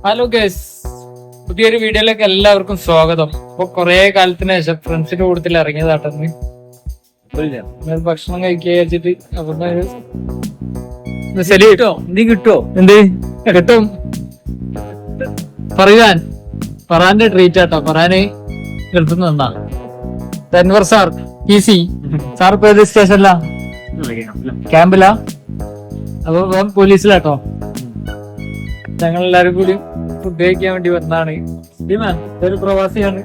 Hello guys, പുതിയൊരു വീഡിയോയിലേക്ക് എല്ലാവർക്കും സ്വാഗതം. ഇപ്പൊ കൊറേ കാലത്തിന് ശേഷം ഫ്രണ്ട്സിന്റെ കൂട്ടത്തിൽ ഇറങ്ങിയതാട്ടെന്ന് ഭക്ഷണം കഴിക്കുക വിചാരിച്ചിട്ട്. അപ്പൊ ശരി കിട്ടോ, നീ കിട്ടോ? എന്ത് കിട്ടും? ഫറാന്റെ ട്രീറ്റ് ആട്ടോ. ഫറാന് എടുത്തുന്ന അൻവർ സാർ PC സാർ ഇപ്പൊ ഏത് സ്റ്റേഷനിലാ? ക്യാമ്പിലാ? അപ്പൊ പോലീസിലാട്ടോ. ഞങ്ങൾ എല്ലാരും കൂടി ഫുഡ് കഴിക്കാൻ വേണ്ടി വന്നാണ്. ഒരു പ്രവാസിയാണ്.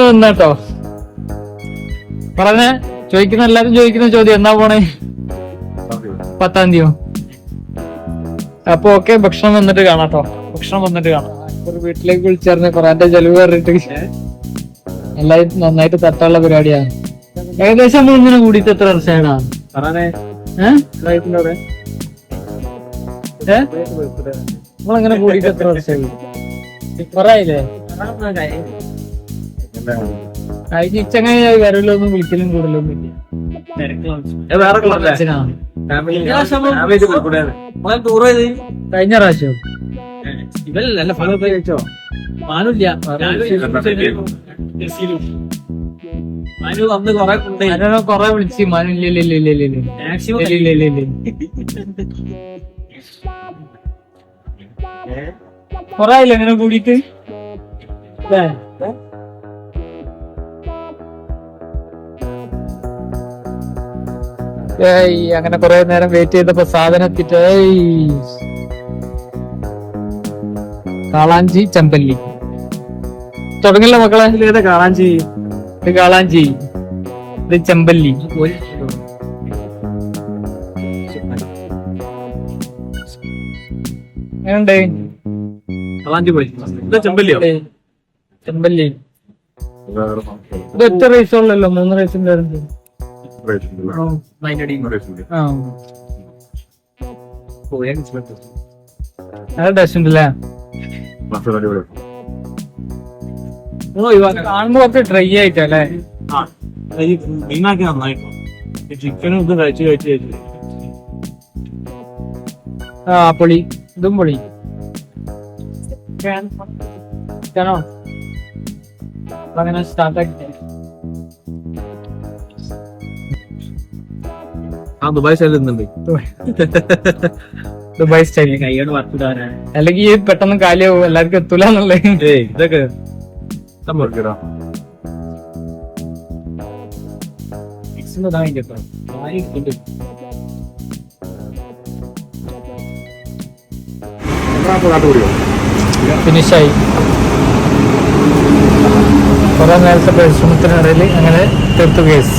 വന്നാട്ടോ. പറഞ്ഞ ചോദിക്കുന്ന എല്ലാരും ചോദിക്കുന്ന ചോദ്യം, എന്നാ പോണേ? 10-ാം തീയതി. അപ്പൊ ഓക്കെ, ഭക്ഷണം വന്നിട്ട് കാണാട്ടോ. ഭക്ഷണം വന്നിട്ട് കാണാം. ഒരു വീട്ടിലേക്ക് വിളിച്ചറിഞ്ഞ കൊറേ ചെലവ് പറഞ്ഞിട്ട് എല്ലാരും നന്നായിട്ട് തട്ടുള്ള പരിപാടിയാണ്. ഏകദേശം നമ്മൾ ഇങ്ങനെ കൂടിയിട്ട് എത്ര വർഷമാണോ? നമ്മളങ്ങനെ കൂടിയിട്ട് എത്ര വർഷമായി? പറയായില്ലേ? കഴിഞ്ഞ ഇച്ചങ്ങനെ വരലൊന്നും വിളിക്കലും കൂടലൊന്നും ഇല്ല. കഴിഞ്ഞ പ്രാവശ്യം കൊറേ വിളിച്ച് മാനു കൊറേ ആയില്ല ഇങ്ങനെ കൂടിയിട്ട്. അങ്ങനെ കൊറേ നേരം വെയിറ്റ് ചെയ്തപ്പോ സാധനം എത്തിട്ട് കാളാഞ്ചി ചെമ്പല്ലി തുടങ്ങില്ല മക്കളെ. ഏതാ കാളാഞ്ചി? ഇത് കാളാഞ്ചി, ഇത് ചെമ്പല്ലി. എങ്ങനുണ്ട്? ചെമ്പല്ലി ഇത് ഒറ്റ റൈസ് ഉള്ളല്ലോ, 3 റൈസിന്റെ ടേസ്റ്റ് ഉണ്ടല്ലേ? കാണുമ്പോ ഒക്കെ ഡ്രൈ ആയിട്ടല്ലേ? ചിക്കനും ഇത് കഴിച്ച് കഴിച്ച് കഴിച്ച് പൊളി. ഇതും പൊളി. അങ്ങനെ സ്റ്റാർട്ടാക്കി ദുബായ് സ്റ്റൈൽ ദുബായ് സ്റ്റൈൽ കൈയോട് വറുത്തിടാനാണ്. അല്ലെങ്കിൽ പെട്ടെന്ന് കാലിയാവും, എല്ലാവർക്കും എത്തൂല എന്നുള്ളത്. ഇതൊക്കെ ഫിനിഷായി. കുറെ നേരത്തെ പരിശ്രമത്തിനിടയിൽ അങ്ങനെ തീർത്തു കേസ്.